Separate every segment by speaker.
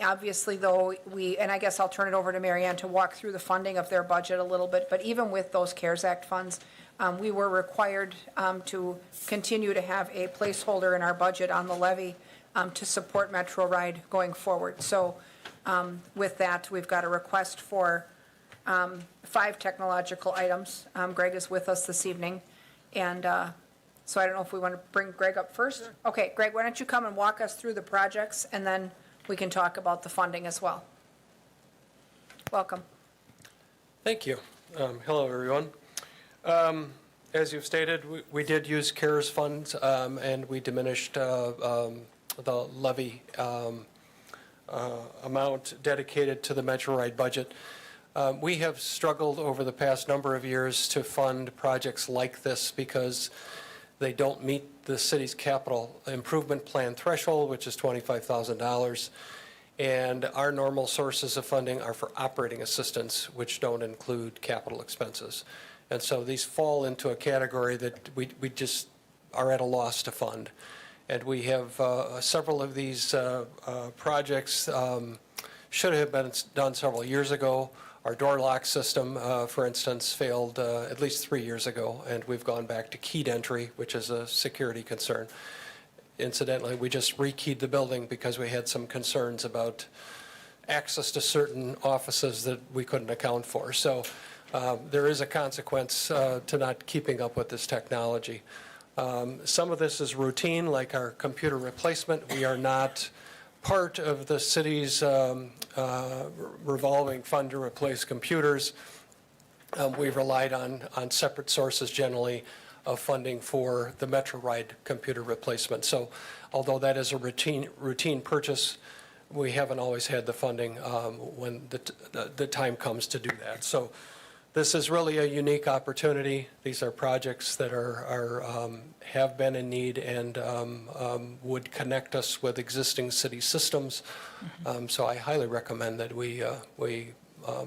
Speaker 1: Obviously, though, and I guess I'll turn it over to Mary Ann to walk through the funding of their budget a little bit, but even with those CARES Act funds, we were required to continue to have a placeholder in our budget on the levy to support Metro Ride going forward. So with that, we've got a request for 5 technological items. Greg is with us this evening, and so I don't know if we want to bring Greg up first. Sure. Okay, Greg, why don't you come and walk us through the projects, and then we can talk about the funding as well. Welcome.
Speaker 2: Thank you. Hello, everyone. As you've stated, we did use CARES funds, and we diminished the levy amount dedicated to the Metro Ride budget. We have struggled over the past number of years to fund projects like this because they don't meet the city's capital improvement plan threshold, which is $25,000. And our normal sources of funding are for operating assistance, which don't include capital expenses. And so these fall into a category that we just are at a loss to fund. And we have several of these projects should have been done several years ago. Our door lock system, for instance, failed at least 3 years ago, and we've gone back to keyed entry, which is a security concern. Incidentally, we just rekeyed the building because we had some concerns about access to certain offices that we couldn't account for. So there is a consequence to not keeping up with this technology. Some of this is routine, like our computer replacement. We are not part of the city's revolving fund to replace computers. We've relied on separate sources generally of funding for the Metro Ride computer replacement. So although that is a routine purchase, we haven't always had the funding when the time comes to do that. So this is really a unique opportunity. These are projects that have been in need and would connect us with existing city systems. So I highly recommend that we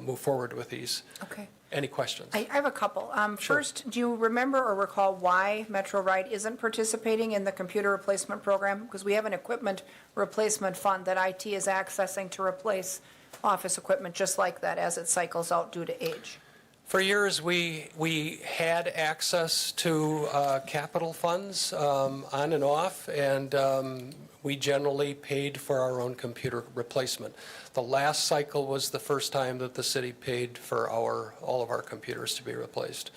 Speaker 2: move forward with these.
Speaker 1: Okay.
Speaker 2: Any questions?
Speaker 1: I have a couple.
Speaker 2: Sure.
Speaker 1: First, do you remember or recall why Metro Ride isn't participating in the computer replacement program? Because we have an equipment replacement fund that IT is accessing to replace office equipment just like that as it cycles out due to age.
Speaker 2: For years, we had access to capital funds on and off, and we generally paid for our own computer replacement. The last cycle was the first time that the city paid for all of our computers to be replaced.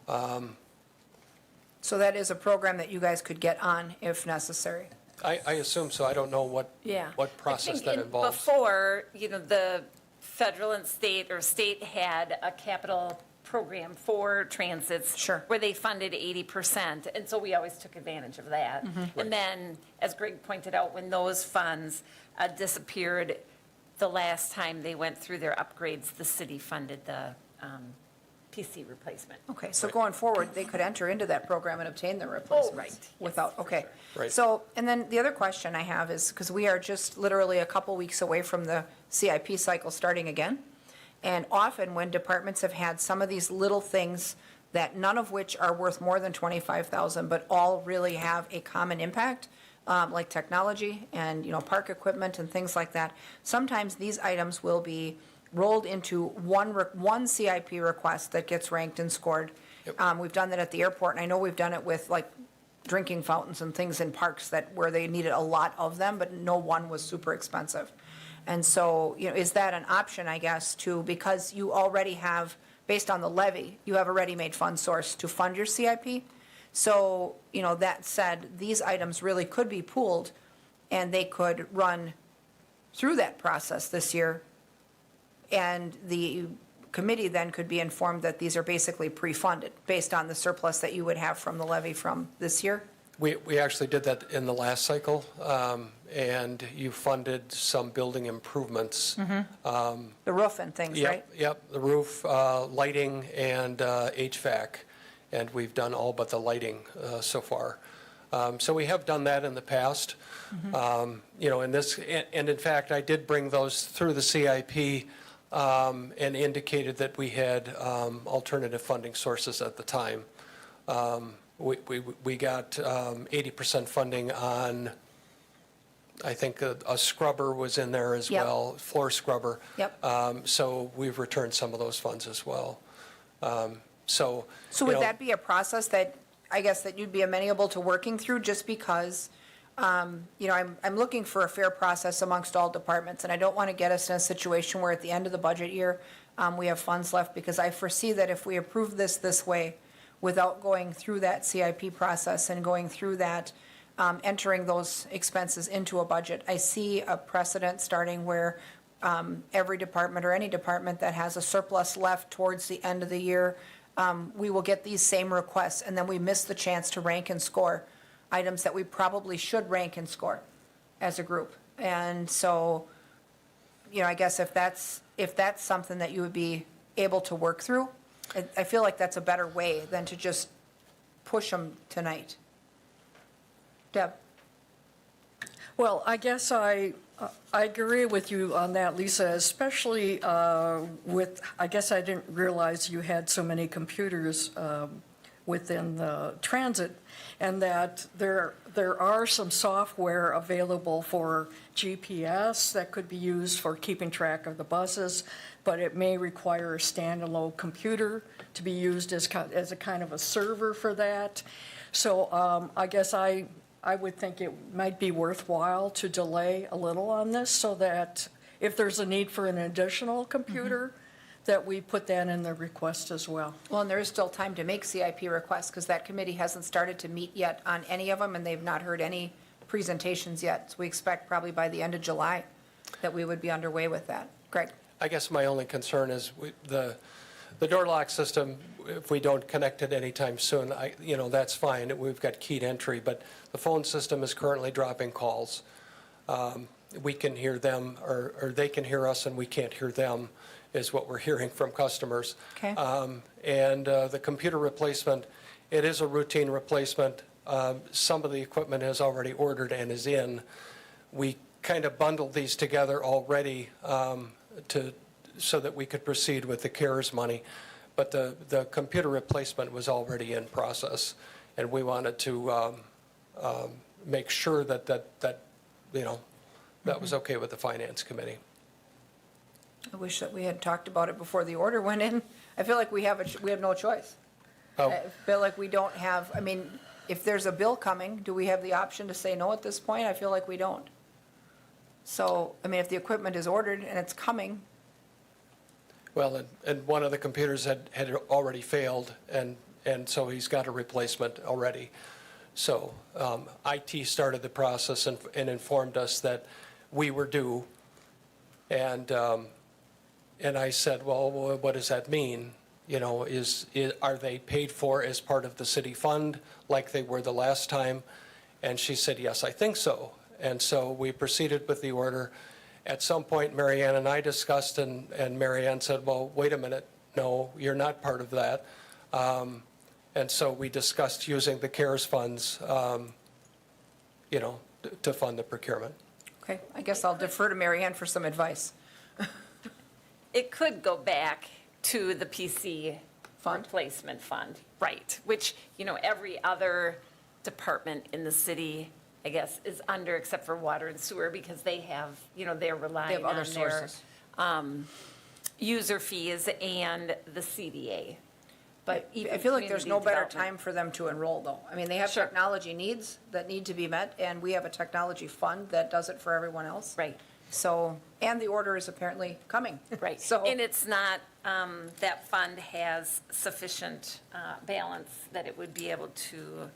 Speaker 1: So that is a program that you guys could get on if necessary.
Speaker 2: I assume so. I don't know what process that involves.
Speaker 3: Before, the federal and state had a capital program for transits.
Speaker 1: Sure.
Speaker 3: Where they funded 80%, and so we always took advantage of that.
Speaker 2: Right.
Speaker 3: And then, as Greg pointed out, when those funds disappeared, the last time they went through their upgrades, the city funded the PC replacement.
Speaker 1: Okay, so going forward, they could enter into that program and obtain the replacements.
Speaker 3: Right.
Speaker 1: Without,
Speaker 3: Yes, for
Speaker 1: okay.
Speaker 3: sure.
Speaker 2: Right.
Speaker 1: So, and then the other question I have is, because we are just literally a couple weeks away from the CIP cycle starting again, and often when departments have had some of these little things that none of which are worth more than $25,000, but all really have a common impact, like technology and, park equipment and things like that, sometimes these items will be rolled into one CIP request that gets ranked and scored.
Speaker 2: Yep.
Speaker 1: We've done that at the airport, and I know we've done it with like drinking fountains and things in parks where they needed a lot of them, but no one was super expensive. And so, is that an option, I guess, because you already have, based on the levy, you have a ready-made fund source to fund your CIP? So, that said, these items really could be pooled, and they could run through that process this year, and the committee then could be informed that these are basically pre-funded based on the surplus that you would have from the levy from this year?
Speaker 2: We actually did that in the last cycle, and you funded some building improvements.
Speaker 1: The roof and things, right?
Speaker 2: Yep, the roof, lighting, and HVAC, and we've done all but the lighting so far. So we have done that in the past. And in fact, I did bring those through the CIP and indicated that we had alternative funding sources at the time. We got 80% funding on I think a scrubber was in there as
Speaker 1: Yep.
Speaker 2: well, floor scrubber.
Speaker 1: Yep.
Speaker 2: So we've returned some of those funds as well. So.
Speaker 1: So
Speaker 2: you
Speaker 1: would
Speaker 2: know,
Speaker 1: that be a process that, I guess, that you'd be amenable to working through, just because, you know, I'm looking for a fair process amongst all departments, and I don't want to get us in a situation where at the end of the budget year, we have funds left, because I foresee that if we approve this way, without going through that CIP process and going through that, entering those expenses into a budget, I see a precedent starting where every department or any department that has a surplus left towards the end of the year, we will get these same requests, and then we miss the chance to rank and score items that we probably should rank and score as a group. And so, you know, I guess if that's something that you would be able to work through, I feel like that's a better way than to just push them tonight. Deb?
Speaker 4: Well, I guess I agree with you on that, Lisa, especially with, I guess I didn't realize you had so many computers within the transit, and that there are some software available for GPS that could be used for keeping track of the buses, but it may require a standalone computer to be used as a kind of a server for that. So I guess I would think it might be worthwhile to delay a little on this, so that if there's a need for an additional computer, that we put that in the request as well.
Speaker 1: Well, and there is still time to make CIP requests, because that committee hasn't started to meet yet on any of them, and they've not heard any presentations yet. So we expect probably by the end of July that we would be underway with that. Greg?
Speaker 2: I guess my only concern is the door lock system, if we don't connect it anytime soon, you know, that's fine. We've got keyed entry, but the phone system is currently dropping calls. We can hear them, or they can hear us and we can't hear them, is what we're hearing from customers.
Speaker 1: Okay.
Speaker 2: And the computer replacement, it is a routine replacement. Some of the equipment is already ordered and is in. We kind of bundled these together already so that we could proceed with the CARES money. But the computer replacement was already in process, and we wanted to make sure that you know, that was okay with the Finance Committee.
Speaker 1: I wish that we had talked about it before the order went in. I feel like we have no choice.
Speaker 2: Oh.
Speaker 1: I feel like we don't have, I mean, if there's a bill coming, do we have the option to say no at this point? I feel like we don't. So, I mean, if the equipment is ordered and it's coming,
Speaker 2: Well, and one of the computers had already failed, and so he's got a replacement already. So IT started the process and informed us that we were due. And I said, well, what does that mean? You know, are they paid for as part of the city fund like they were the last time? And she said, yes, I think so. And so we proceeded with the order. At some point, Marianne and I discussed, and Marianne said, well, wait a minute, no, you're not part of that. And so we discussed using the CARES funds, you know, to fund the procurement.
Speaker 1: okay, I guess I'll defer to Mary Ann for some advice.
Speaker 3: It could go back to the PC
Speaker 1: Fund?
Speaker 3: replacement fund, right, which, you know, every other department in the city, I guess, is under, except for water and sewer, because they have, you know, they're
Speaker 1: They
Speaker 3: relying
Speaker 1: have other
Speaker 3: on their
Speaker 1: sources.
Speaker 3: user fees and the CDA. But even
Speaker 1: I feel like there's no
Speaker 3: community
Speaker 1: better
Speaker 3: development-
Speaker 1: time for them to enroll, though. I mean, they have
Speaker 3: Sure.
Speaker 1: technology needs that need to be met, and we have a technology fund that does it for everyone else.
Speaker 3: Right.
Speaker 1: So, and the order is apparently coming.
Speaker 3: Right,
Speaker 1: So,
Speaker 3: and it's not, that fund has sufficient balance that it would be able to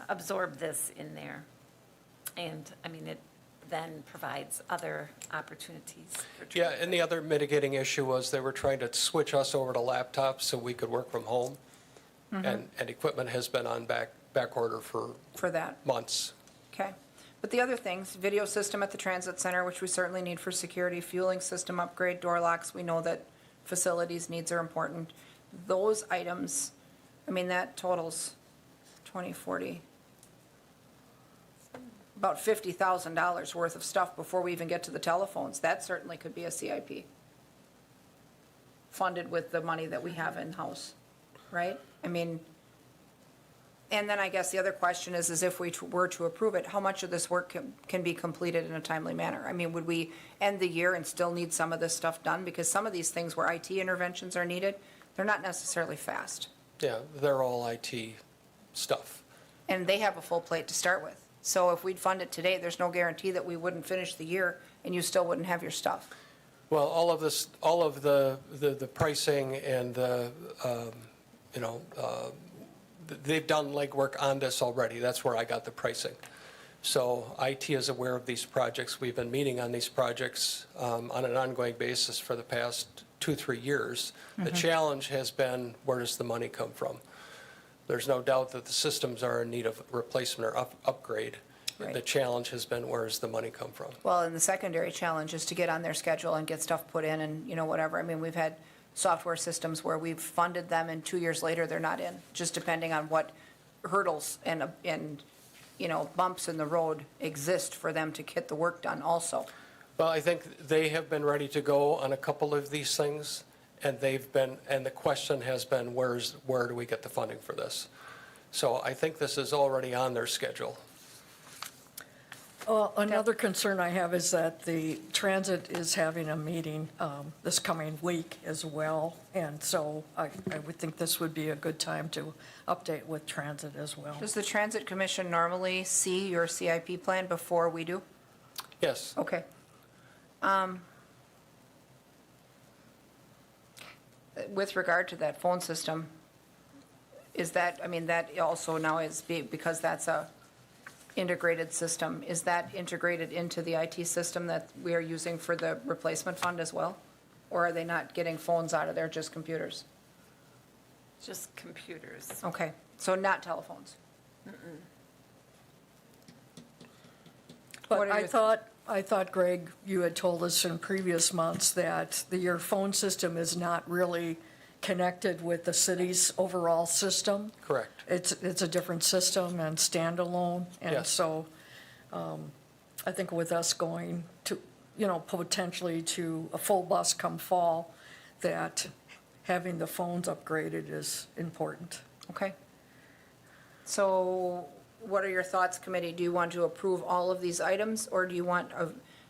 Speaker 3: absorb this in there. And, I mean, it then provides other opportunities. for
Speaker 2: Yeah, and the other mitigating issue was they were trying to switch us over to laptops so we could work from home. And equipment has been on back order for
Speaker 1: for that,
Speaker 2: months.
Speaker 1: okay. But the other things, video system at the transit center, which we certainly need for security, fueling system upgrade, door locks, we know that facilities needs are important. Those items, I mean, that totals 20, 40, about $50,000 worth of stuff before we even get to the telephones. That certainly could be a CIP, funded with the money that we have in-house, right? I mean, And then I guess the other question is if we were to approve it, how much of this work can be completed in a timely manner? I mean, would we end the year and still need some of this stuff done? Because some of these things where IT interventions are needed, they're not necessarily fast.
Speaker 2: Yeah, they're all IT stuff.
Speaker 1: And they have a full plate to start with. So if we'd fund it today, there's no guarantee that we wouldn't finish the year and you still wouldn't have your stuff.
Speaker 2: Well, all of this, all of the pricing and the, they've done legwork on this already. That's where I got the pricing. So IT is aware of these projects. We've been meeting on these projects on an ongoing basis for the past 2-3 years. The challenge has been, where does the money come from? There's no doubt that the systems are in need of replacement or upgrade.
Speaker 1: Right.
Speaker 2: The challenge has been, where does the money come from?
Speaker 1: Well, and the secondary challenge is to get on their schedule and get stuff put in and, whatever. I mean, we've had software systems where we've funded them and 2 years later, they're not in, just depending on what hurdles and bumps in the road exist for them to get the work done also.
Speaker 2: Well, I think they have been ready to go on a couple of these things, and the question has been, where do we get the funding for this? So I think this is already on their schedule.
Speaker 4: Well, another concern I have is that the transit is having a meeting this coming week as well. And so I would think this would be a good time to update with transit as well.
Speaker 1: Does the Transit Commission normally see your CIP plan before we do?
Speaker 2: Yes.
Speaker 1: Okay. With regard to that phone system, is that, that also now is, because that's a integrated system, is that integrated into the IT system that we are using for the replacement fund as well? Or are they not getting phones out of there, just computers?
Speaker 3: Just computers.
Speaker 1: Okay, so not telephones? What
Speaker 4: But
Speaker 1: are your
Speaker 4: I thought, Greg, you had told us in previous months that your phone system is not really connected with the city's overall system.
Speaker 2: Correct.
Speaker 4: It's a different system and standalone. And
Speaker 2: Yes.
Speaker 4: so I think with us going to, potentially to a full bus come fall, that having the phones upgraded is important.
Speaker 1: Okay. So what are your thoughts, committee? Do you want to approve all of these items, or do you want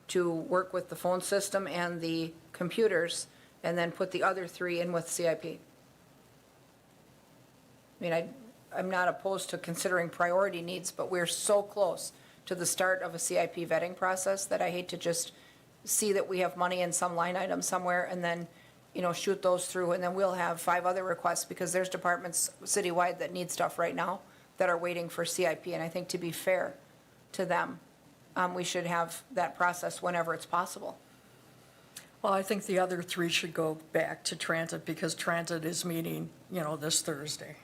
Speaker 1: to work with the phone system and the computers and then put the other three in with CIP? I'm not opposed to considering priority needs, but we're so close to the start of a CIP vetting process that I hate to just see that we have money in some line item somewhere and then, shoot those through, and then we'll have 5 other requests because there's departments citywide that need stuff right now that are waiting for CIP, and I think to be fair to them, we should have that process whenever it's possible.
Speaker 4: Well, I think the other 3 should go back to transit because transit is meeting, this Thursday.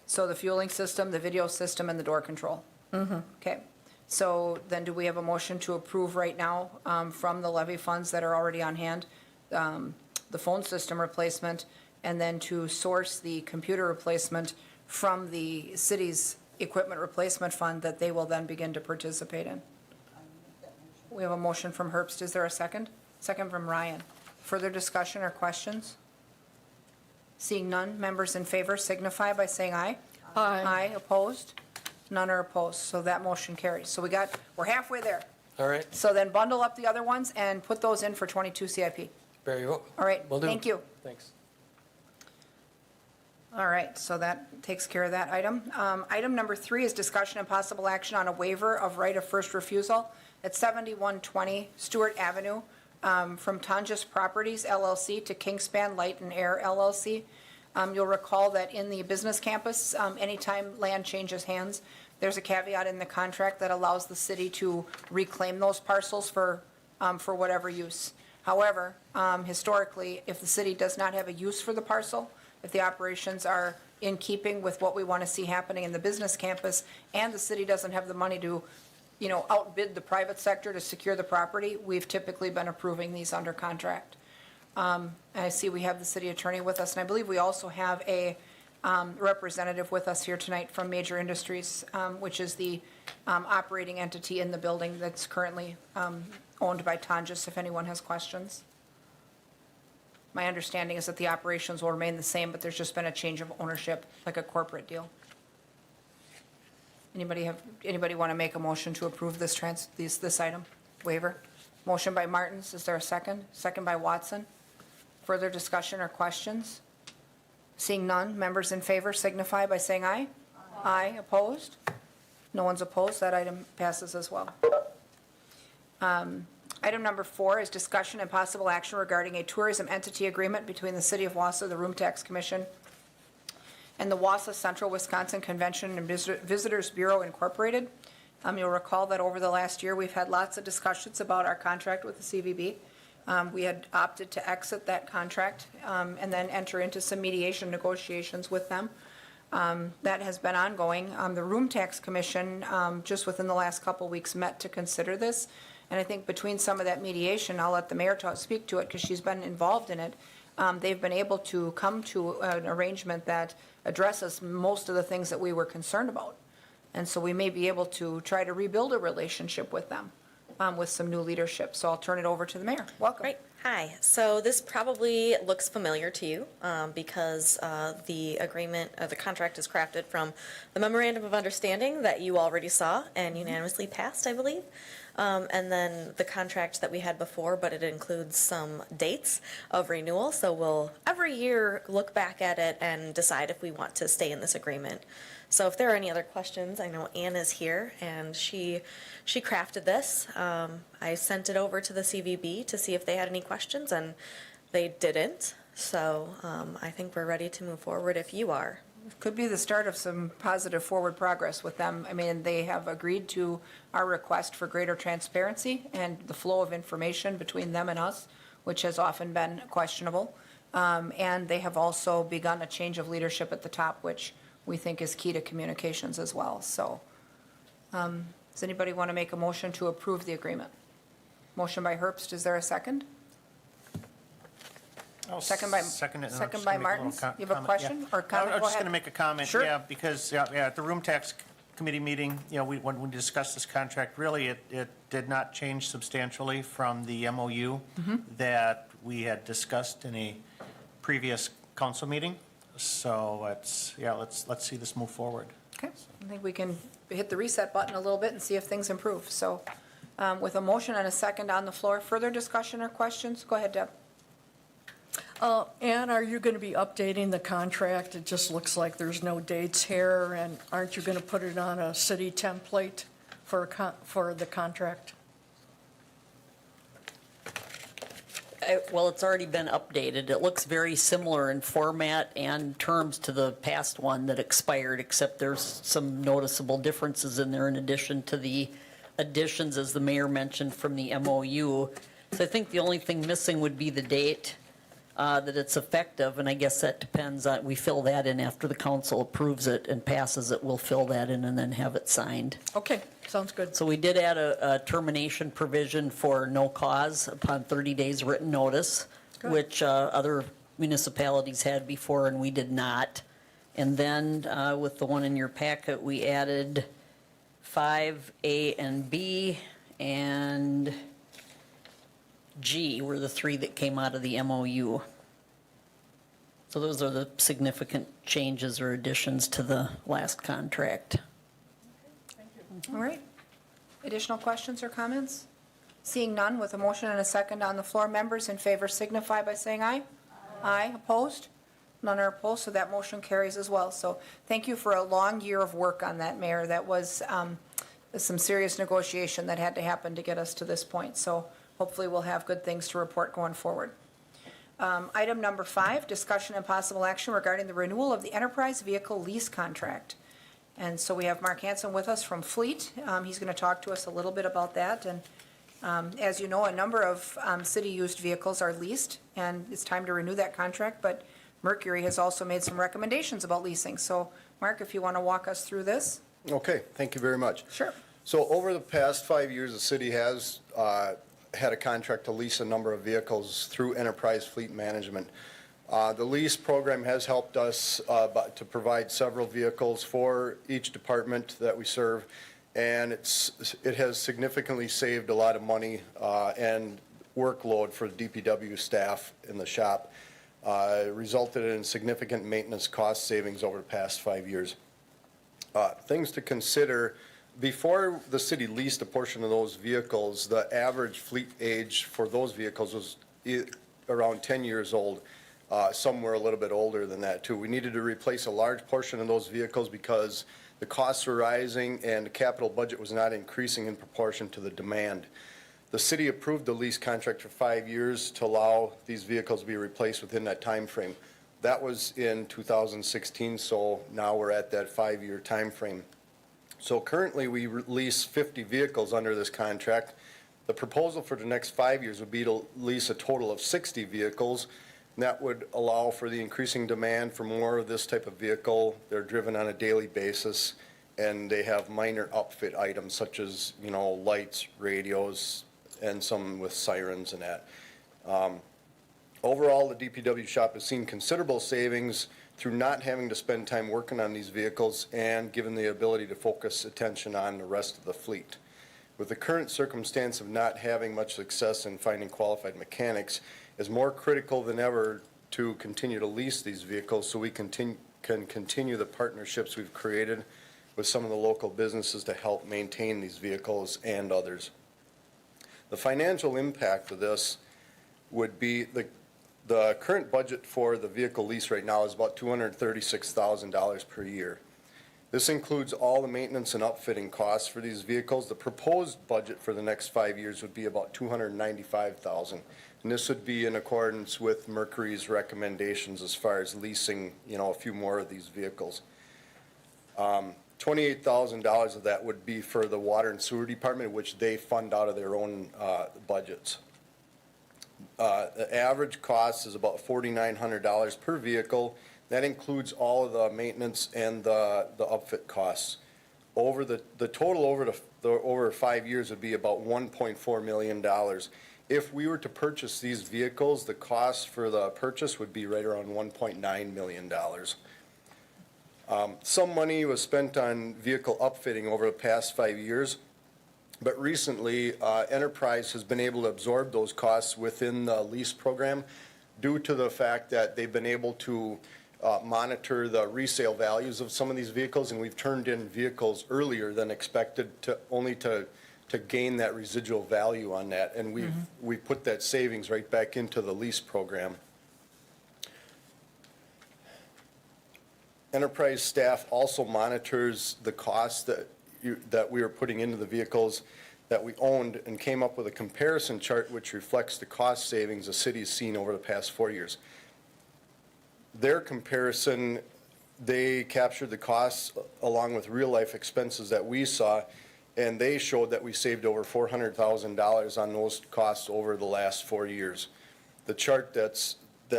Speaker 1: So the fueling system, the video system, and the door control? Mm-hmm. Okay. So then do we have a motion to approve right now from the levy funds that are already on hand, the phone system replacement, and then to source the computer replacement from the city's equipment replacement fund that they will then begin to participate in? We have a motion from Herbst. Is there a second? Second from Ryan. Further discussion or questions? Seeing none, members in favor signify by saying aye.
Speaker 4: Aye.
Speaker 1: Aye, opposed? None are opposed, so that motion carries. So we're halfway there.
Speaker 2: All right.
Speaker 1: So then bundle up the other ones and put those in for 22 CIP.
Speaker 2: Very well.
Speaker 1: All right,
Speaker 2: Will do.
Speaker 1: thank you.
Speaker 2: Thanks.
Speaker 1: All right, so that takes care of that item. Item number 3 is discussion and possible action on a waiver of right of first refusal at 7120 Stewart Avenue from Tonjes Properties LLC to Kingspan Light and Air LLC. You'll recall that in the business campus, anytime land changes hands, there's a caveat in the contract that allows the city to reclaim those parcels for whatever use. However, historically, if the city does not have a use for the parcel, if the operations are in keeping with what we want to see happening in the business campus, and the city doesn't have the money to, outbid the private sector to secure the property, we've typically been approving these under contract. And I see we have the city attorney with us, and I believe we also have a representative with us here tonight from Major Industries, which is the operating entity in the building that's currently owned by Tonjes, if anyone has questions. My understanding is that the operations will remain the same, but there's just been a change of ownership, like a corporate deal. Anybody want to make a motion to approve this item, waiver? Motion by Martins, is there a second? Second by Watson. Further discussion or questions? Seeing none, members in favor signify by saying aye. Aye, opposed? No one's opposed, that item passes as well. Item number 4 is discussion and possible action regarding a tourism entity agreement between the City of Wausau, the Room Tax Commission, and the Wausau Central Wisconsin Convention and Visitors Bureau Incorporated. You'll recall that over the last year, we've had lots of discussions about our contract with the CVB. We had opted to exit that contract and then enter into some mediation negotiations with them. That has been ongoing. The Room Tax Commission, just within the last couple weeks, met to consider this. And I think between some of that mediation, I'll let the mayor speak to it because she's been involved in it. They've been able to come to an arrangement that addresses most of the things that we were concerned about. And so we may be able to try to rebuild a relationship with them with some new leadership. So I'll turn it over to the mayor. Welcome.
Speaker 5: Great. Hi. So this probably looks familiar to you because the agreement, the contract is crafted from the memorandum of understanding that you already saw and unanimously passed, I believe. And then the contract that we had before, but it includes some dates of renewal. So we'll every year look back at it and decide if we want to stay in this agreement. So if there are any other questions, I know Ann is here and she crafted this. I sent it over to the CVB to see if they had any questions and they didn't. So I think we're ready to move forward if you are.
Speaker 1: Could be the start of some positive forward progress with them. I mean, they have agreed to our request for greater transparency and the flow of information between them and us, which has often been questionable. And they have also begun a change of leadership at the top, which we think is key to communications as well. So does anybody want to make a motion to approve the agreement? Motion by Herbst, is there a second? Second by Martins. You have a question or comment?
Speaker 6: I was just going to make a comment.
Speaker 1: Sure.
Speaker 6: Yeah, because at the Room Tax Committee meeting, when we discussed this contract, really it did not change substantially from the MOU that we had discussed in a previous council meeting. So let's see this move forward.
Speaker 1: Okay, I think we can hit the reset button a little bit and see if things improve. So with a motion and a second on the floor, further discussion or questions? Go ahead, Deb.
Speaker 4: Ann, are you going to be updating the contract? It just looks like there's no dates here, and aren't you going to put it on a city template for the contract?
Speaker 7: Well, it's already been updated. It looks very similar in format and terms to the past one that expired, except there's some noticeable differences in there in addition to the additions, as the mayor mentioned, from the MOU. So I think the only thing missing would be the date that it's effective, and I guess that depends on, we fill that in after the council approves it and passes it, we'll fill that in and then have it signed.
Speaker 4: Okay, sounds good.
Speaker 7: So we did add a termination provision for no cause upon 30 days written notice,
Speaker 4: Good.
Speaker 7: which other municipalities had before and we did not. And then with the one in your packet, we added 5A and B and G were the 3 that came out of the MOU. So those are the significant changes or additions to the last contract.
Speaker 1: All right. Additional questions or comments? Seeing none, with a motion and a second on the floor, members in favor signify by saying aye. Aye. Opposed? None are opposed, so that motion carries as well. So thank you for a long year of work on that, Mayor. That was some serious negotiation that had to happen to get us to this point. So hopefully we'll have good things to report going forward. Item number 5, discussion and possible action regarding the renewal of the enterprise vehicle lease contract. And so we have Mark Hansen with us from Fleet. He's going to talk to us a little bit about that. And as you know, a number of city-used vehicles are leased, and it's time to renew that contract. But Mercury has also made some recommendations about leasing. So, Mark, if you want to walk us through this.
Speaker 8: Okay, thank you very much.
Speaker 1: Sure.
Speaker 8: So over the past 5 years, the city has had a contract to lease a number of vehicles through Enterprise Fleet Management. The lease program has helped us to provide several vehicles for each department that we serve, and it has significantly saved a lot of money and workload for DPW staff in the shop. It resulted in significant maintenance cost savings over the past 5 years. Things to consider, before the city leased a portion of those vehicles, the average fleet age for those vehicles was around 10 years old. Some were a little bit older than that too. We needed to replace a large portion of those vehicles because the costs were rising and the capital budget was not increasing in proportion to the demand. The city approved the lease contract for 5 years to allow these vehicles to be replaced within that time frame. That was in 2016, so now we're at that 5-year time frame. So currently, we lease 50 vehicles under this contract. The proposal for the next 5 years would be to lease a total of 60 vehicles. And that would allow for the increasing demand for more of this type of vehicle. They're driven on a daily basis, and they have minor upfit items such as, lights, radios, and some with sirens and that. Overall, the DPW shop has seen considerable savings through not having to spend time working on these vehicles and given the ability to focus attention on the rest of the fleet. With the current circumstance of not having much success in finding qualified mechanics, it's more critical than ever to continue to lease these vehicles so we can continue the partnerships we've created with some of the local businesses to help maintain these vehicles and others. The financial impact of this would be the current budget for the vehicle lease right now is about $236,000 per year. This includes all the maintenance and upfitting costs for these vehicles. The proposed budget for the next 5 years would be about $295,000. And this would be in accordance with Mercury's recommendations as far as leasing, a few more of these vehicles. $28,000 of that would be for the water and sewer department, which they fund out of their own budgets. The average cost is about $4,900 per vehicle. That includes all of the maintenance and the upfit costs. Over the total over 5 years would be about $1.4 million. If we were to purchase these vehicles, the cost for the purchase would be right around $1.9 million. Some money was spent on vehicle upfitting over the past 5 years. But recently, Enterprise has been able to absorb those costs within the lease program due to the fact that they've been able to monitor the resale values of some of these vehicles, and we've turned in vehicles earlier than expected only to gain that residual value on that. And we've put that savings right back into the lease program. Enterprise staff also monitors the costs that we are putting into the vehicles that we owned and came up with a comparison chart which reflects the cost savings the city has seen over the past 4 years. Their comparison, they captured the costs along with real life expenses that we saw, and they showed that we saved over $400,000 on those costs over the last 4 years. The chart that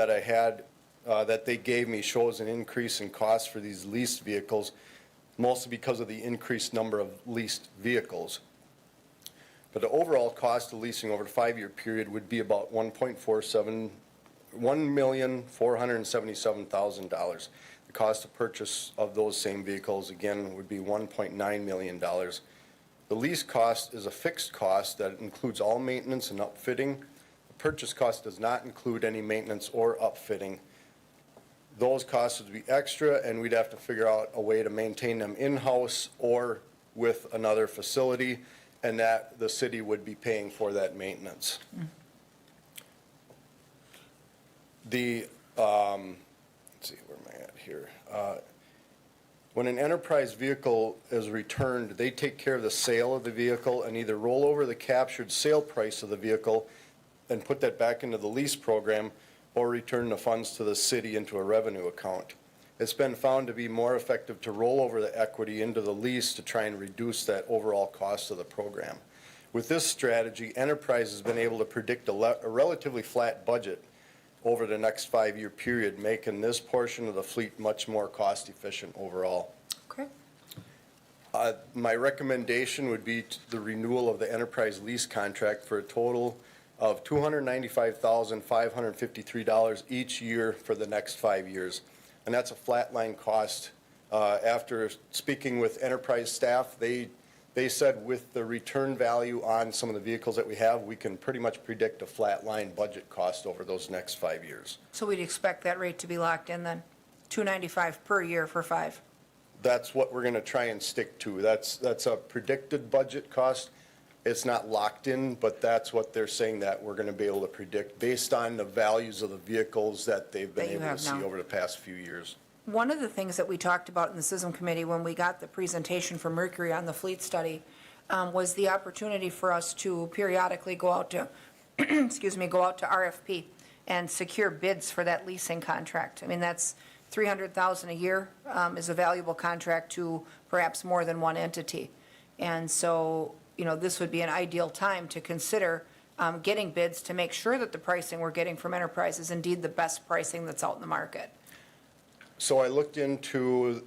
Speaker 8: I had that they gave me shows an increase in costs for these leased vehicles, mostly because of the increased number of leased vehicles. But the overall cost of leasing over the 5-year period would be about $1,477,000. The cost of purchase of those same vehicles, again, would be $1.9 million. The lease cost is a fixed cost that includes all maintenance and upfitting. The purchase cost does not include any maintenance or upfitting. Those costs would be extra, and we'd have to figure out a way to maintain them in-house or with another facility, and that the city would be paying for that maintenance. Let's see, where am I at here? When an Enterprise vehicle is returned, they take care of the sale of the vehicle and either roll over the captured sale price of the vehicle and put that back into the lease program, or return the funds to the city into a revenue account. It's been found to be more effective to roll over the equity into the lease to try and reduce that overall cost of the program. With this strategy, Enterprise has been able to predict a relatively flat budget over the next 5-year period, making this portion of the fleet much more cost efficient overall.
Speaker 1: Okay.
Speaker 8: My recommendation would be the renewal of the Enterprise lease contract for a total of $295,553 each year for the next 5 years. And that's a flatline cost. After speaking with Enterprise staff, they said with the return value on some of the vehicles that we have, we can pretty much predict a flatline budget cost over those next 5 years.
Speaker 1: So we'd expect that rate to be locked in then, $295 per year for 5.
Speaker 8: that's what we're going to try and stick to. That's a predicted budget cost. It's not locked in, but that's what they're saying that we're going to be able to predict based on the values of the vehicles that they've been
Speaker 1: That you
Speaker 8: able to
Speaker 1: have
Speaker 8: see
Speaker 1: now.
Speaker 8: over the past few years.
Speaker 1: One of the things that we talked about in the SISM committee when we got the presentation from Mercury on the fleet study was the opportunity for us to periodically go out to, excuse me, go out to RFP and secure bids for that leasing contract. I mean, that's $300,000 a year is a valuable contract to perhaps more than one entity. And so, you know, this would be an ideal time to consider getting bids to make sure that the pricing we're getting from Enterprise is indeed the best pricing that's out in the market.
Speaker 8: So I looked into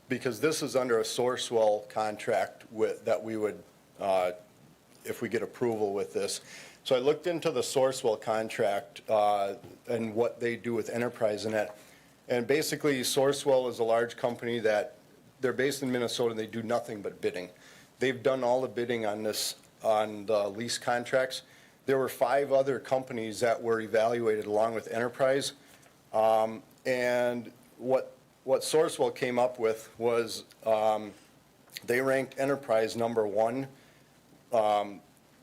Speaker 8: because this is under a Sourcewell contract that we would, if we get approval with this. So I looked into the Sourcewell contract and what they do with Enterprise in it. And basically, Sourcewell is a large company that, they're based in Minnesota, and they do nothing but bidding. They've done all the bidding on the lease contracts. There were 5 other companies that were evaluated along with Enterprise. And what Sourcewell came up with was they ranked Enterprise number 1.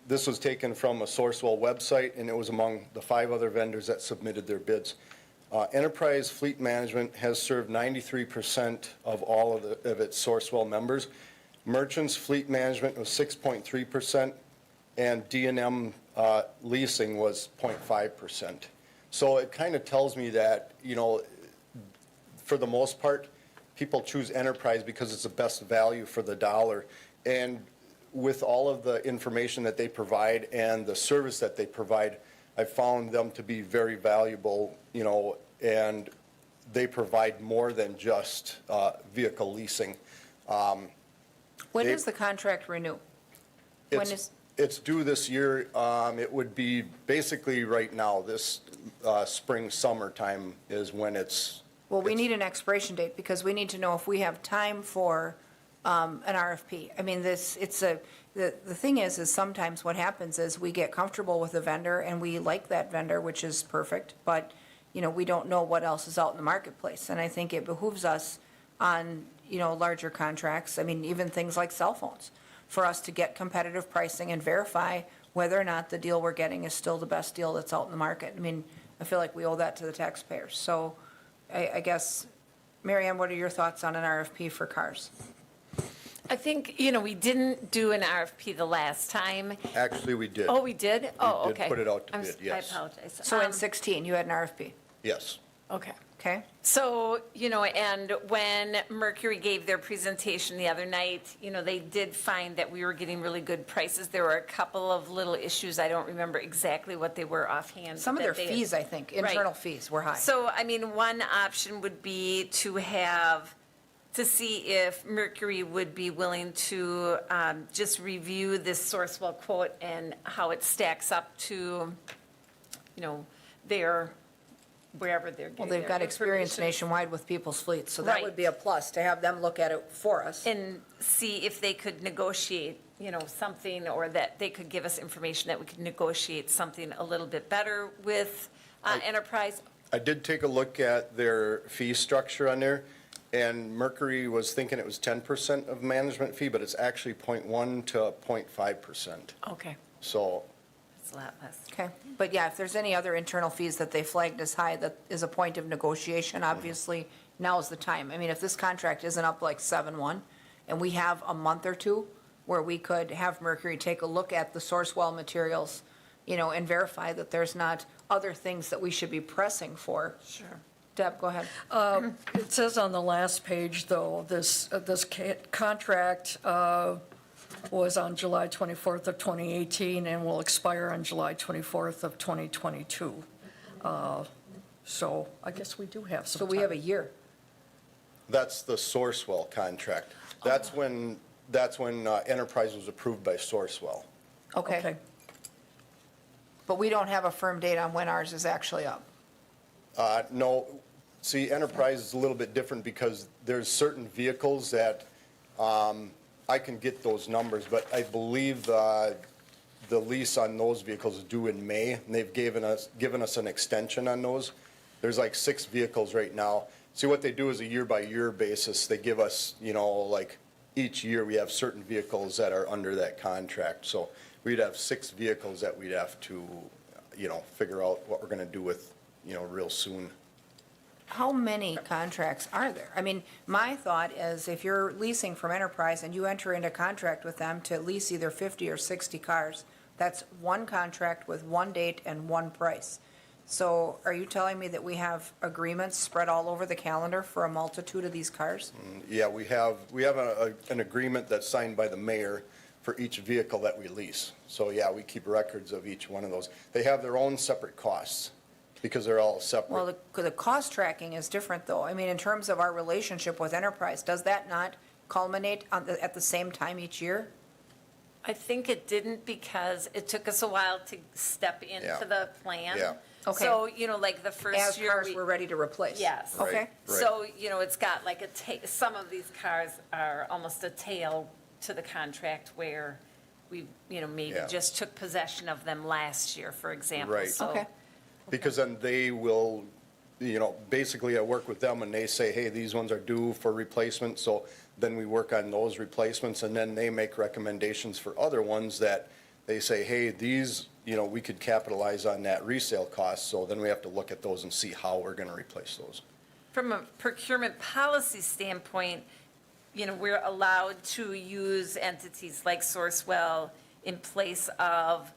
Speaker 8: This was taken from a Sourcewell website, and it was among the 5 other vendors that submitted their bids. Enterprise Fleet Management has served 93% of all of its Sourcewell members. Merchants Fleet Management was 6.3%, and D&M leasing was 0.5%. So it kind of tells me that, you know, for the most part, people choose Enterprise because it's the best value for the dollar. And with all of the information that they provide and the service that they provide, I found them to be very valuable, you know, and they provide more than just vehicle leasing.
Speaker 1: When does the contract renew? When is,
Speaker 8: It's due this year. It would be basically right now, this spring, summertime is when it's.
Speaker 1: well, we need an expiration date because we need to know if we have time for an RFP. I mean, the thing is sometimes what happens is we get comfortable with a vendor and we like that vendor, which is perfect, but, you know, we don't know what else is out in the marketplace. And I think it behooves us on, you know, larger contracts, I mean, even things like cell phones, for us to get competitive pricing and verify whether or not the deal we're getting is still the best deal that's out in the market. I mean, I feel like we owe that to the taxpayers. So I guess, Mary Ann, what are your thoughts on an RFP for cars?
Speaker 3: I think, you know, we didn't do an RFP the last time.
Speaker 8: Actually, we did.
Speaker 3: Oh, we did? Oh,
Speaker 8: We
Speaker 3: okay.
Speaker 8: did put it out to
Speaker 3: I'm
Speaker 8: bid,
Speaker 3: s-
Speaker 8: yes.
Speaker 3: I apologize.
Speaker 1: So in 16, you had an RFP,
Speaker 8: Yes.
Speaker 3: Okay.
Speaker 1: okay?
Speaker 3: So, you know, and when Mercury gave their presentation the other night, you know, they did find that we were getting really good prices. There were a couple of little issues. I don't remember exactly what they were offhand.
Speaker 1: Some of
Speaker 3: that
Speaker 1: their
Speaker 3: they-
Speaker 1: fees, I think,
Speaker 3: Right.
Speaker 1: internal fees were high.
Speaker 3: So, I mean, one option would be to see if Mercury would be willing to just review this Sourcewell quote and how it stacks up to, you know, wherever they're getting
Speaker 1: Well, they've
Speaker 3: their
Speaker 1: got experience
Speaker 3: information.
Speaker 1: nationwide with people's fleets, so that
Speaker 3: Right.
Speaker 1: would be a plus to have them look at it for us.
Speaker 3: And see if they could negotiate, you know, something, or that they could give us information that we could negotiate something a little bit better with Enterprise.
Speaker 8: I did take a look at their fee structure on there, and Mercury was thinking it was 10% of management fee, but it's actually 0.1 to 0.5%.
Speaker 3: Okay.
Speaker 8: So
Speaker 3: It's a lot less.
Speaker 1: Okay, but yeah, if there's any other internal fees that they flagged as high, that is a point of negotiation, obviously, now is the time. I mean, if this contract isn't up like 7/1, and we have a month or two where we could have Mercury take a look at the Sourcewell materials, you know, and verify that there's not other things that we should be pressing for.
Speaker 3: Sure.
Speaker 1: Deb, go ahead.
Speaker 4: It says on the last page, though, this contract was on July 24th of 2018 and will expire on July 24th of 2022. So I guess we do have some
Speaker 1: So
Speaker 4: time.
Speaker 1: we have a year.
Speaker 8: that's the Sourcewell contract. That's when Enterprise was approved by Sourcewell.
Speaker 1: Okay. But we don't have a firm date on when ours is actually up.
Speaker 8: No, see, Enterprise is a little bit different because there's certain vehicles that, I can get those numbers, but I believe the lease on those vehicles is due in May, and they've given us an extension on those. There's like 6 vehicles right now, See, what they do is a year-by-year basis. They give us, like, each year we have certain vehicles that are under that contract. So we'd have 6 vehicles that we'd have to, figure out what we're going to do with, real soon.
Speaker 1: How many contracts are there? I mean, my thought is if you're leasing from Enterprise and you enter into contract with them to lease either 50 or 60 cars, that's one contract with one date and one price. So are you telling me that we have agreements spread all over the calendar for a multitude of these cars?
Speaker 8: Yeah, we have an agreement that's signed by the mayor for each vehicle that we lease. So, yeah, we keep records of each one of those. They have their own separate costs because they're all separate.
Speaker 1: Well, the cost tracking is different, though. I mean, in terms of our relationship with Enterprise, does that not culminate at the same time each year?
Speaker 3: I think it didn't because it took us a while to step into
Speaker 8: Yeah.
Speaker 3: the plan.
Speaker 8: Yeah.
Speaker 1: Okay.
Speaker 3: So, like the first
Speaker 1: As
Speaker 3: year.
Speaker 1: cars we're ready to replace?
Speaker 3: Yes.
Speaker 8: Right,
Speaker 1: Okay.
Speaker 8: right.
Speaker 3: So, it's got like some of these cars are almost a tail to the contract where we, maybe
Speaker 8: Yeah.
Speaker 3: just took possession of them last year, for example.
Speaker 8: Right.
Speaker 3: So-
Speaker 1: Okay.
Speaker 8: Because then they will, basically I work with them and they say, hey, these ones are due for replacement. So then we work on those replacements and then they make recommendations for other ones that they say, hey, these, we could capitalize on that resale cost. So then we have to look at those and see how we're going to replace those.
Speaker 3: From a procurement policy standpoint, we're allowed to use entities like Sourcewell in place of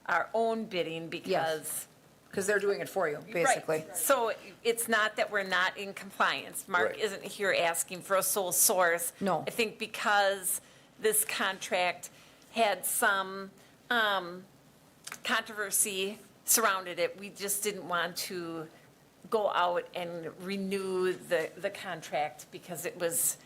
Speaker 3: our own bidding because.
Speaker 1: Because they're doing it for you, basically.
Speaker 3: Right. So it's not that we're not in compliance. Mark
Speaker 8: Right.
Speaker 3: isn't here asking for a sole source.
Speaker 1: No.
Speaker 3: I think because this contract had some controversy surrounded it, we just didn't want to go out and renew the contract because it was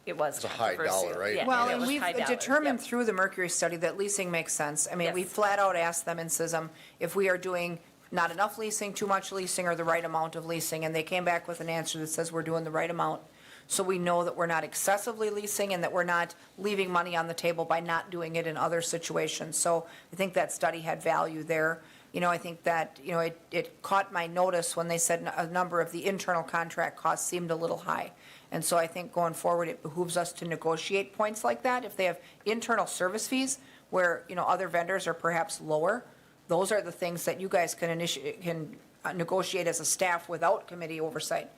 Speaker 8: It's a high dollar,
Speaker 3: controversial.
Speaker 8: right?
Speaker 3: Yeah,
Speaker 1: Well,
Speaker 3: it
Speaker 1: and
Speaker 3: was
Speaker 1: we've
Speaker 3: high dollar.
Speaker 1: determined
Speaker 3: Yep.
Speaker 1: through the Mercury study that leasing makes sense. I mean, we
Speaker 3: Yes.
Speaker 1: flat out asked them and says, if we are doing not enough leasing, too much leasing, or the right amount of leasing, and they came back with an answer that says we're doing the right amount. So we know that we're not excessively leasing and that we're not leaving money on the table by not doing it in other situations. So I think that study had value there. I think that, it caught my notice when they said a number of the internal contract costs seemed a little high. And so I think going forward, it behooves us to negotiate points like that. If they have internal service fees where, other vendors are perhaps lower, those are the things that you guys can negotiate as a staff without committee oversight.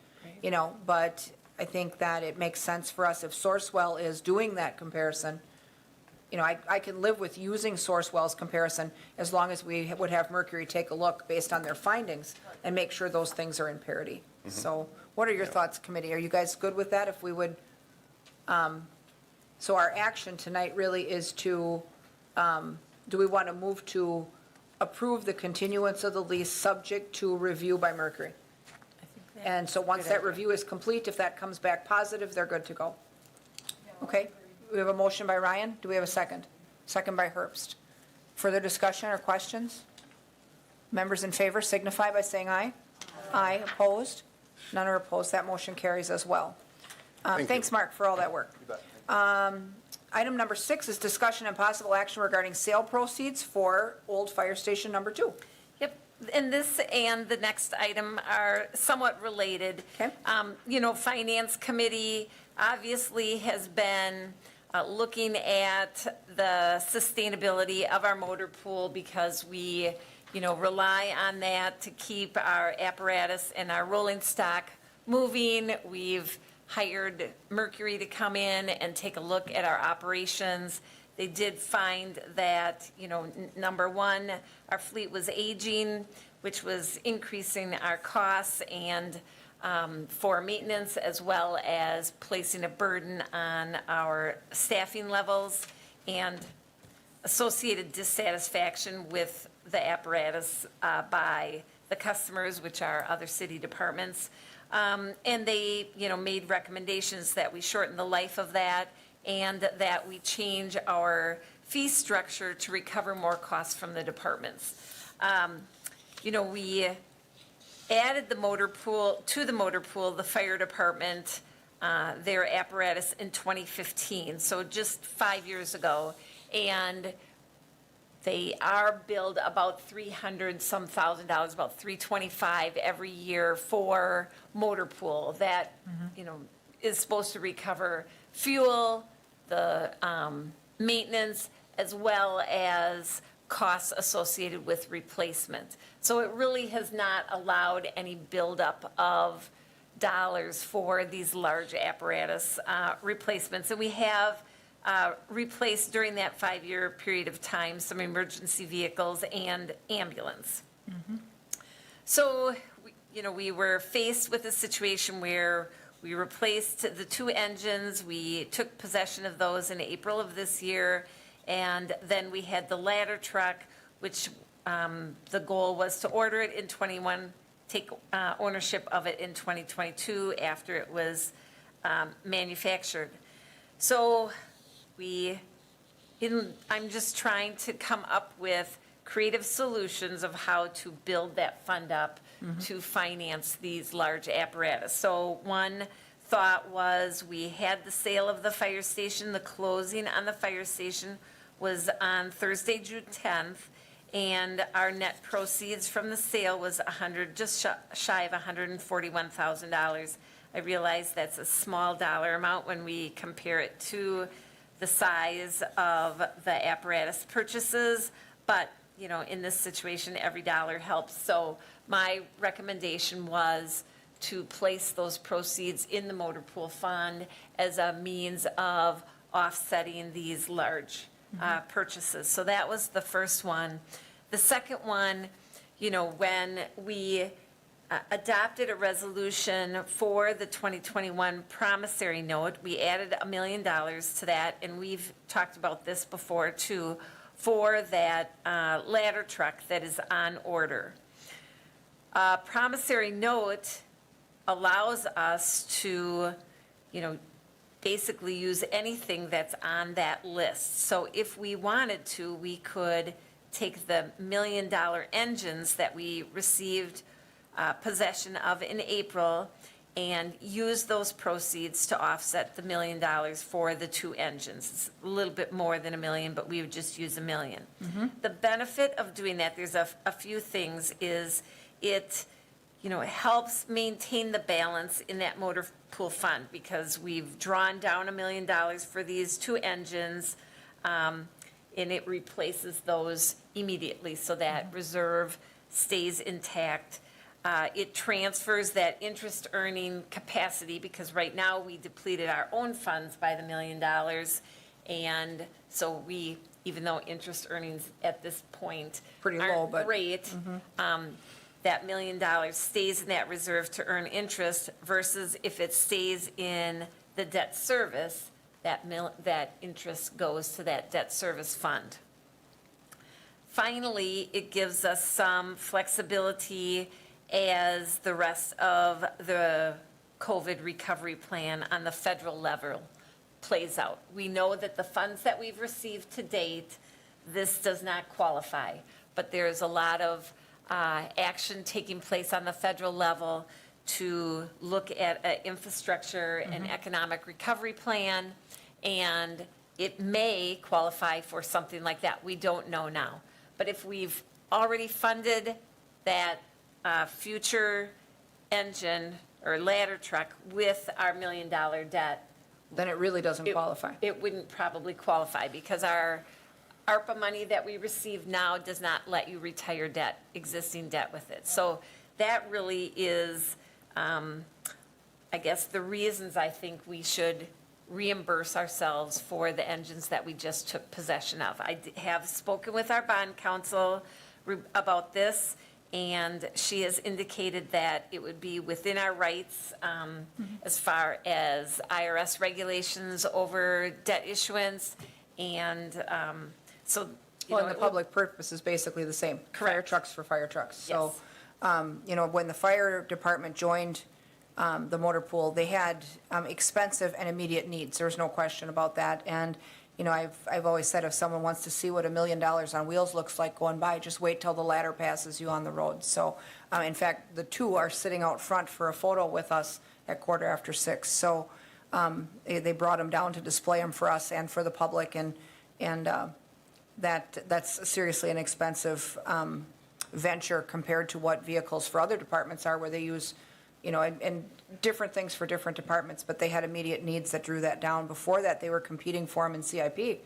Speaker 1: But I think that it makes sense for us if Sourcewell is doing that comparison. I can live with using Sourcewell's comparison as long as we would have Mercury take a look based on their findings and make sure those things are in parity. So what are your thoughts, committee? Are you guys good with that? If we would, so our action tonight really is to, do we want to move to approve the continuance of the lease subject to review by Mercury? And so once that review is complete, if that comes back positive, they're good to go. Okay, we have a motion by Ryan. Do we have a second? Second by Herbst. Further discussion or questions? Members in favor signify by saying aye. Aye, opposed? None are opposed. That motion carries as well.
Speaker 8: Thank you.
Speaker 1: Thanks, Mark, for all that work.
Speaker 8: You bet.
Speaker 1: Item number 6 is discussion and possible action regarding sale proceeds for Old Fire Station number 2.
Speaker 3: Yep, and this and the next item are somewhat related.
Speaker 1: Okay.
Speaker 3: Finance Committee obviously has been looking at the sustainability of our motor pool because we, rely on that to keep our apparatus and our rolling stock moving. We've hired Mercury to come in and take a look at our operations. They did find that, number one, our fleet was aging, which was increasing our costs and for maintenance, as well as placing a burden on our staffing levels and associated dissatisfaction with the apparatus by the customers, which are other city departments. And they, made recommendations that we shorten the life of that and that we change our fee structure to recover more costs from the departments. We added the motor pool, the fire department, their apparatus in 2015, so just 5 years ago. And They are billed about $300-some thousand, about $325 every year for motor pool that, is supposed to recover fuel, the maintenance, as well as costs associated with replacement. So it really has not allowed any buildup of dollars for these large apparatus replacements. And we have replaced during that 5-year period of time some emergency vehicles and ambulance. So, we were faced with a situation where we replaced the 2 engines. We took possession of those in April of this year. And then we had the ladder truck, which the goal was to order it in '21, take ownership of it in 2022 after it was manufactured. So I'm just trying to come up with creative solutions of how to build that fund up to finance these large apparatus. So one thought was we had the sale of the fire station. The closing on the fire station was on Thursday, June 10th, and our net proceeds from the sale was just shy of $141,000. I realize that's a small dollar amount when we compare it to the size of the apparatus purchases, but, in this situation, every dollar helps. So my recommendation was to place those proceeds in the motor pool fund as a means of offsetting these large purchases. So that was the first one. The second one, when we adopted a resolution for the 2021 promissory note, we added $1 million to that, and we've talked about this before too, for that ladder truck that is on order. Promissory note allows us to, basically use anything that's on that list. So if we wanted to, we could take the $1 million engines that we received possession of in April and use those proceeds to offset the $1 million for the 2 engines. It's a little bit more than $1 million, but we would just use $1 million. The benefit of doing that, there's a few things, is it helps maintain the balance in that motor pool fund because we've drawn down $1 million for these 2 engines, and it replaces those immediately so that reserve stays intact. It transfers that interest earning capacity because right now we depleted our own funds by the $1 million. And so even though interest earnings at this point
Speaker 1: Pretty low,
Speaker 3: aren't
Speaker 1: but-
Speaker 3: great, that $1 million stays in that reserve to earn interest versus if it stays in the debt service, that interest goes to that debt service fund. Finally, it gives us some flexibility as the rest of the COVID recovery plan on the federal level plays out. We know that the funds that we've received to date, this does not qualify, but there's a lot of action taking place on the federal level to look at an infrastructure and economic recovery plan, and it may qualify for something like that. We don't know now. But if we've already funded that future engine or ladder truck with our $1 million debt,
Speaker 1: Then it really doesn't qualify.
Speaker 3: it wouldn't probably qualify because our ARPA money that we receive now does not let you retire debt, existing debt with it. So that really is, I guess, the reasons I think we should reimburse ourselves for the engines that we just took possession of. I have spoken with our bond counsel about this, and she has indicated that it would be within our rights as far as IRS regulations over debt issuance, and so,
Speaker 1: Well, and the
Speaker 3: it would-
Speaker 1: public purpose is basically the same. Fire
Speaker 3: Correct.
Speaker 1: trucks for fire trucks. So,
Speaker 3: Yes.
Speaker 1: when the fire department joined the motor pool, they had expensive and immediate needs. There's no question about that. And, I've always said if someone wants to see what $1 million on wheels looks like going by, just wait till the ladder passes you on the road. So, in fact, the 2 are sitting out front for a photo with us at 6:15. So, they brought them down to display them for us and for the public, and that's seriously an expensive venture compared to what vehicles for other departments are, where they use, and different things for different departments, but they had immediate needs that drew that down. Before that, they were competing for them in CIP.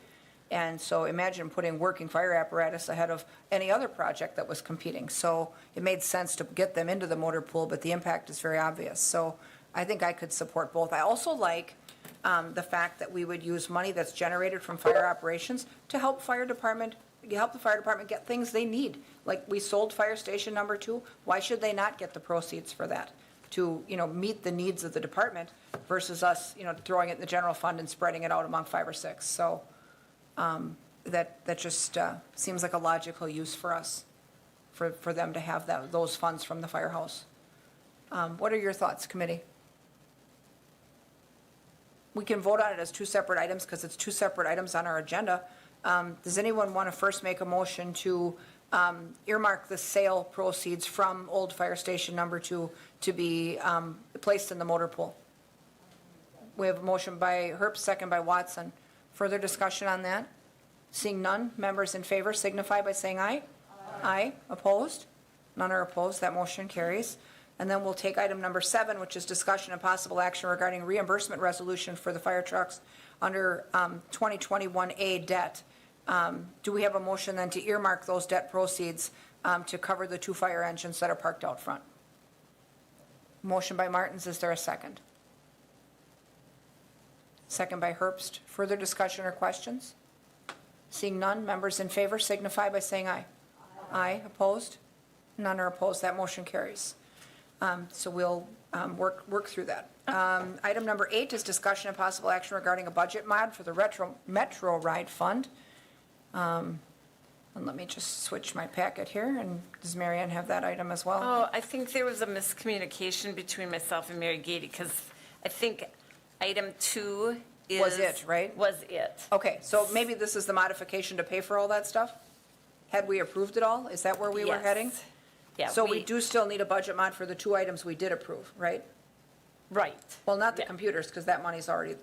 Speaker 1: And so imagine putting working fire apparatus ahead of any other project that was competing. So it made sense to get them into the motor pool, but the impact is very obvious. So I think I could support both. I also like the fact that we would use money that's generated from fire operations to help the fire department get things they need. Like we sold Fire Station Number 2, why should they not get the proceeds for that? To, meet the needs of the department versus us, throwing it in the general fund and spreading it out among 5 or 6. So that just seems like a logical use for us, for them to have those funds from the firehouse. What are your thoughts, committee? We can vote on it as 2 separate items because it's 2 separate items on our agenda. Does anyone want to first make a motion to earmark the sale proceeds from old Fire Station Number 2 to be placed in the motor pool? We have a motion by Herbst, second by Watson. Further discussion on that? Seeing none, members in favor signify by saying aye. Aye. Opposed? None are opposed. That motion carries. And then we'll take item number 7, which is discussion and possible action regarding reimbursement resolution for the fire trucks under 2021A debt. Do we have a motion then to earmark those debt proceeds to cover the 2 fire engines that are parked out front? Motion by Martins. Is there a second? Second by Herbst. Further discussion or questions? Seeing none, members in favor signify by saying aye. Aye. Opposed? None are opposed. That motion carries. So we'll work through that. Item number 8 is discussion and possible action regarding a budget mod for the Metro Ride Fund. And let me just switch my packet here. And does Mary Ann have that item as well?
Speaker 3: Oh, I think there was a miscommunication between myself and Mary Gady, because I think item 2 is.
Speaker 1: Was it, right?
Speaker 3: Was it.
Speaker 1: Okay, so maybe this is the modification to pay for all that stuff? Had we approved it all? Is that where we were
Speaker 3: Yes.
Speaker 1: heading?
Speaker 3: Yeah.
Speaker 1: So we do still need a budget mod for the 2 items we did approve, right?
Speaker 3: Right.
Speaker 1: Well, not the
Speaker 3: Yeah.
Speaker 1: computers, because that money's already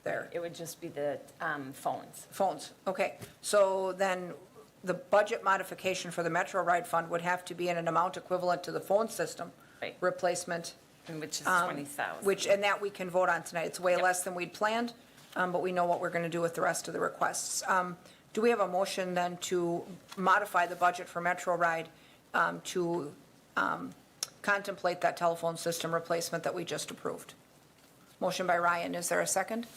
Speaker 1: there.
Speaker 3: It would just be the phones.
Speaker 1: Phones, okay. So then the budget modification for the Metro Ride Fund would have to be in an amount equivalent to the phone system
Speaker 3: Right.
Speaker 1: replacement,
Speaker 3: Which is 20,000.
Speaker 1: and that we can vote on tonight. It's way
Speaker 3: Yep.
Speaker 1: less than we'd planned, but we know what we're going to do with the rest of the requests. Do we have a motion then to modify the budget for Metro Ride to contemplate that telephone system replacement that we just approved? Motion by Ryan. Is there a second?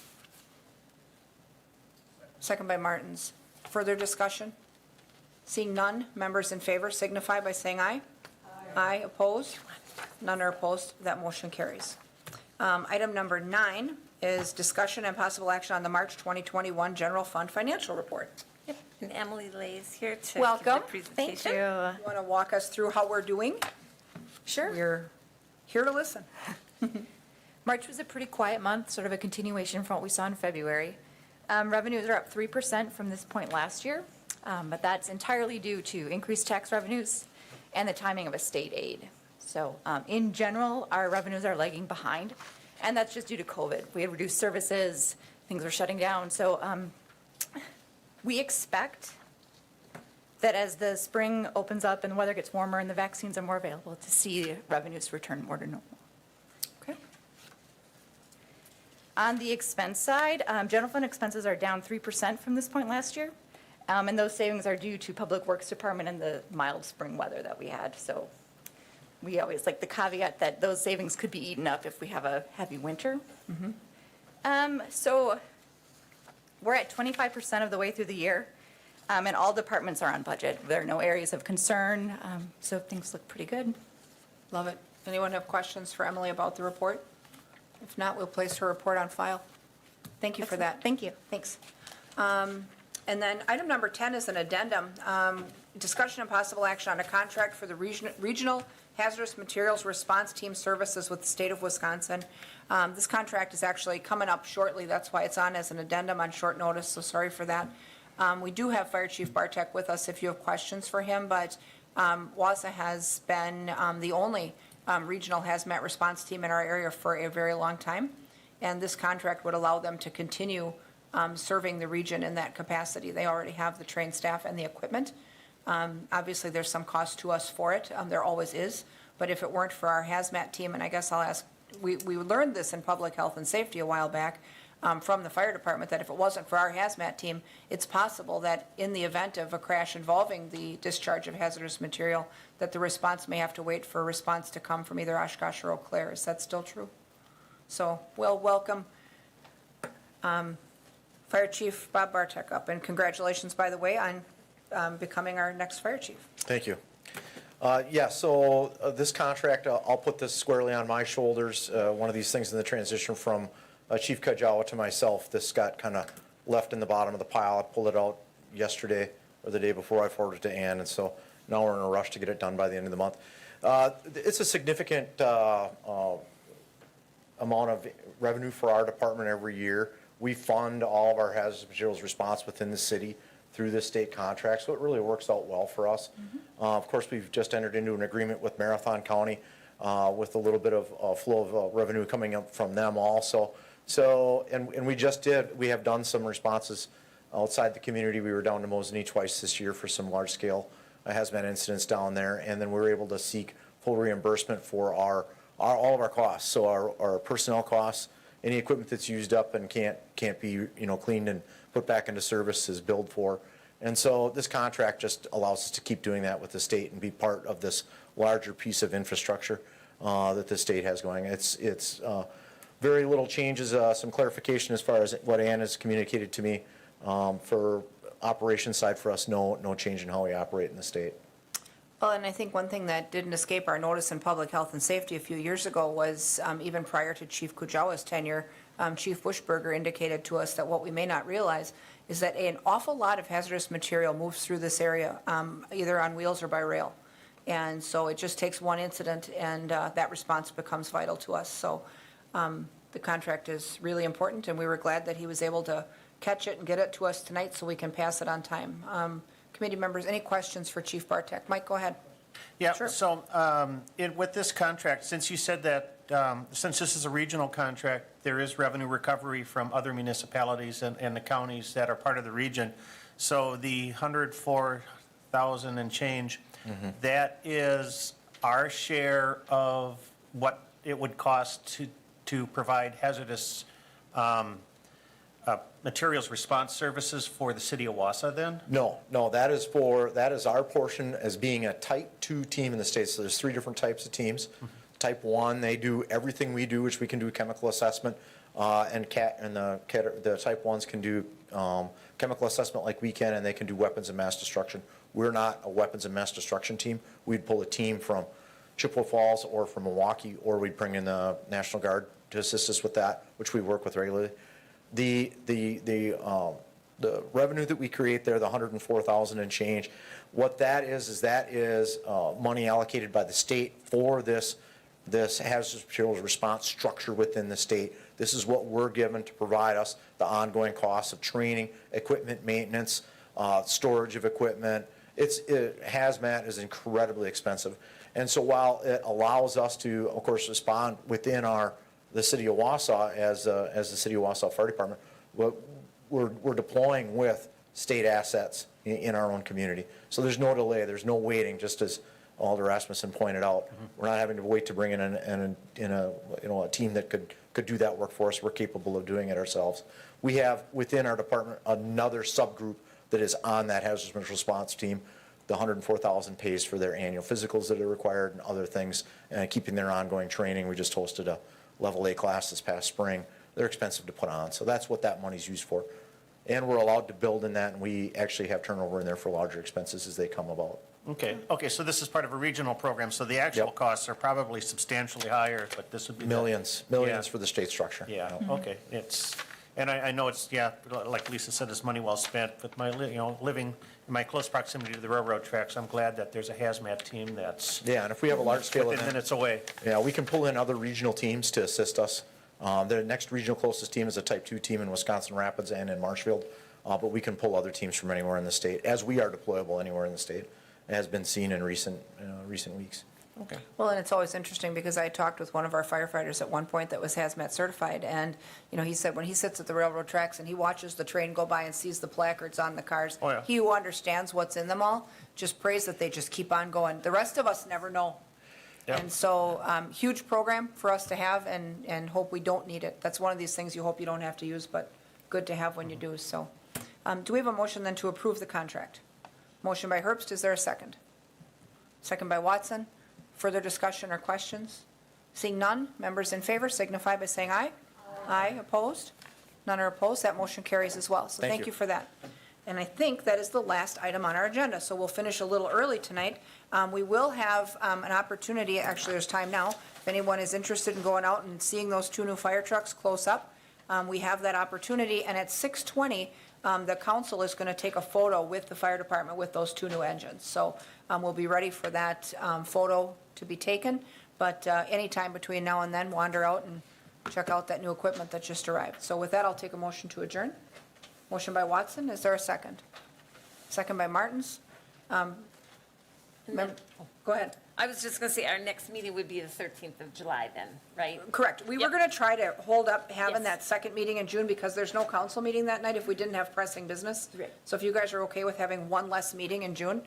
Speaker 1: Second by Martins. Further discussion? Seeing none, members in favor signify by saying aye. Aye. Opposed? None are opposed. That motion carries. Item number 9 is discussion and possible action on the March 2021 General Fund Financial Report.
Speaker 3: Yep. And Emily Lay's here to
Speaker 1: Welcome.
Speaker 3: give the
Speaker 9: Thank
Speaker 3: presentation.
Speaker 9: you.
Speaker 1: You want to walk us through how we're doing?
Speaker 9: Sure.
Speaker 1: We're here to listen.
Speaker 9: March was a pretty quiet month, sort of a continuation from what we saw in February. Revenues are up 3% from this point last year, but that's entirely due to increased tax revenues and the timing of a state aid. So in general, our revenues are lagging behind, and that's just due to COVID. We had reduced services, things were shutting down. So we expect that as the spring opens up and the weather gets warmer and the vaccines are more available, to see revenues return more to normal.
Speaker 1: Okay.
Speaker 9: On the expense side, general fund expenses are down 3% from this point last year. And those savings are due to Public Works Department and the mild spring weather that we had. So we always like the caveat that those savings could be eaten up if we have a heavy winter. So we're at 25% of the way through the year, and all departments are on budget. There are no areas of concern, so things look pretty good.
Speaker 1: Love it. Anyone have questions for Emily about the report? If not, we'll place her report on file. Thank you for that.
Speaker 9: Thank you.
Speaker 1: Thanks. And then item number 10 is an addendum. Discussion and possible action on a contract for the Regional Hazardous Materials Response Team Services with the state of Wisconsin. This contract is actually coming up shortly. That's why it's on as an addendum on short notice, so sorry for that. We do have Fire Chief Bartek with us if you have questions for him, but Wausau has been the only regional hazmat response team in our area for a very long time, and this contract would allow them to continue serving the region in that capacity. They already have the trained staff and the equipment. Obviously, there's some cost to us for it. There always is. But if it weren't for our hazmat team, and I guess I'll ask, we learned this in public health and safety a while back from the fire department, that if it wasn't for our hazmat team, it's possible that in the event of a crash involving the discharge of hazardous material, that the response may have to wait for a response to come from either Oshkosh or Eau Claire. Is that still true? So we'll welcome Fire Chief Bob Bartek up, and congratulations, by the way, on becoming our next fire chief.
Speaker 10: Thank you. So this contract, I'll put this squarely on my shoulders. One of these things in the transition from Chief Kajawa to myself, this got kind of left in the bottom of the pile. I pulled it out yesterday or the day before. I forwarded it to Ann, and so now we're in a rush to get it done by the end of the month. It's a significant amount of revenue for our department every year. We fund all of our hazardous materials response within the city through this state contract, so it really works out well for us. Of course, we've just entered into an agreement with Marathon County with a little bit of flow of revenue coming up from them also. And we have done some responses outside the community. We were down to Mosinee twice this year for some large-scale hazmat incidents down there, and then we were able to seek full reimbursement for all of our costs. So our personnel costs, any equipment that's used up and can't be cleaned and put back into service is billed for. And so this contract just allows us to keep doing that with the state and be part of this larger piece of infrastructure that the state has going. It's very little changes, some clarification as far as what Ann has communicated to me. For operations side for us, no change in how we operate in the state.
Speaker 1: Well, and I think one thing that didn't escape our notice in public health and safety a few years ago was, even prior to Chief Kujawa's tenure, Chief Bushberger indicated to us that what we may not realize is that an awful lot of hazardous material moves through this area, either on wheels or by rail. And so it just takes one incident, and that response becomes vital to us. So the contract is really important, and we were glad that he was able to catch it and get it to us tonight so we can pass it on time. Committee members, any questions for Chief Bartek? Mike, go ahead.
Speaker 6: Yeah,
Speaker 1: Sure.
Speaker 6: so with this contract, since you said that, since this is a regional contract, there is revenue recovery from other municipalities and the counties that are part of the region. So the 104,000 and change, that is our share of what it would cost to provide hazardous materials response services for the city of Wausau then?
Speaker 10: No, that is our portion as being a type 2 team in the state. So there's 3 different types of teams. Type 1, they do everything we do, which we can do chemical assessment, and the type 1s can do chemical assessment like we can, and they can do weapons of mass destruction. We're not a weapons of mass destruction team. We'd pull a team from Chippewa Falls or from Milwaukee, or we'd bring in the National Guard to assist us with that, which we work with regularly. The revenue that we create there, the 104,000 and change, what that is money allocated by the state for this hazardous materials response structure within the state. This is what we're given to provide us the ongoing costs of training, equipment maintenance, storage of equipment. Hazmat is incredibly expensive. And so while it allows us to, of course, respond within the city of Wausau as the city of Wausau Fire Department, we're deploying with state assets in our own community. So there's no delay, there's no waiting, just as Alder Rasmussen pointed out. We're not having to wait to bring in a team that could do that work for us. We're capable of doing it ourselves. We have within our department another subgroup that is on that hazardous materials response team. The 104,000 pays for their annual physicals that are required and other things, and keeping their ongoing training. We just hosted a level A class this past spring. They're expensive to put on, so that's what that money's used for. And we're allowed to build in that, and we actually have turnover in there for larger expenses as they come about.
Speaker 6: Okay, so this is part of a regional program, so the actual
Speaker 10: Yep.
Speaker 6: costs are probably substantially higher, but this would be.
Speaker 10: Millions
Speaker 6: Yeah.
Speaker 10: for the state structure.
Speaker 6: Yeah, okay, and I know it's, like Lisa said, it's money well spent, but living in my close proximity to the railroad tracks, I'm glad that there's a hazmat team that's
Speaker 10: Yeah, and if we have a large scale
Speaker 6: within
Speaker 10: event,
Speaker 6: minutes away.
Speaker 10: yeah, we can pull in other regional teams to assist us. The next regional closest team is a Type 2 team in Wisconsin Rapids and in Marshfield, but we can pull other teams from anywhere in the state, as we are deployable anywhere in the state. It has been seen in recent weeks.
Speaker 6: Okay.
Speaker 1: Well, and it's always interesting because I talked with one of our firefighters at one point that was hazmat certified, and, you know, he said when he sits at the railroad tracks and he watches the train go by and sees the placards on the cars,
Speaker 6: Oh, yeah.
Speaker 1: he who understands what's in them all just prays that they just keep on going. The rest of us never know.
Speaker 6: Yeah.
Speaker 1: And so, huge program for us to have and hope we don't need it. That's one of these things you hope you don't have to use, but good to have when you do, so. Do we have a motion then to approve the contract? Motion by Herbst, is there a second? Second by Watson. Further discussion or questions? Seeing none, members in favor signify by saying aye. Aye, opposed? None are opposed, that motion carries as well. So
Speaker 6: Thank
Speaker 1: thank
Speaker 6: you.
Speaker 1: you for that. And I think that is the last item on our agenda, so we'll finish a little early tonight. We will have an opportunity, actually, there's time now, if anyone is interested in going out and seeing those 2 new fire trucks close up, we have that opportunity, and at 6:20, the council is going to take a photo with the fire department with those 2 new engines. So we'll be ready for that photo to be taken, but anytime between now and then, wander out and check out that new equipment that just arrived. So with that, I'll take a motion to adjourn. Motion by Watson, is there a second? Second by Martins. Go ahead.
Speaker 3: I was just going to say, our next meeting would be the 13th of July then, right?
Speaker 1: Correct. We were
Speaker 3: Yep.
Speaker 1: going to try to hold up having
Speaker 3: Yes.
Speaker 1: that second meeting in June because there's no council meeting that night if we didn't have pressing business.
Speaker 3: Right.
Speaker 1: So if you guys are okay with having one less meeting in June,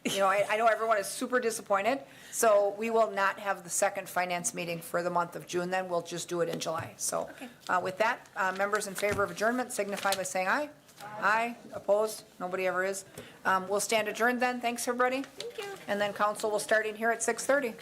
Speaker 1: you know, I know everyone is super disappointed, so we will not have the second finance meeting for the month of June then. We'll just do it in July. So with that, members in favor of adjournment signify by saying aye. Aye. Opposed? Nobody ever is. We'll stand adjourned then. Thanks, everybody. Thank you. And then council will start in here at 6:30.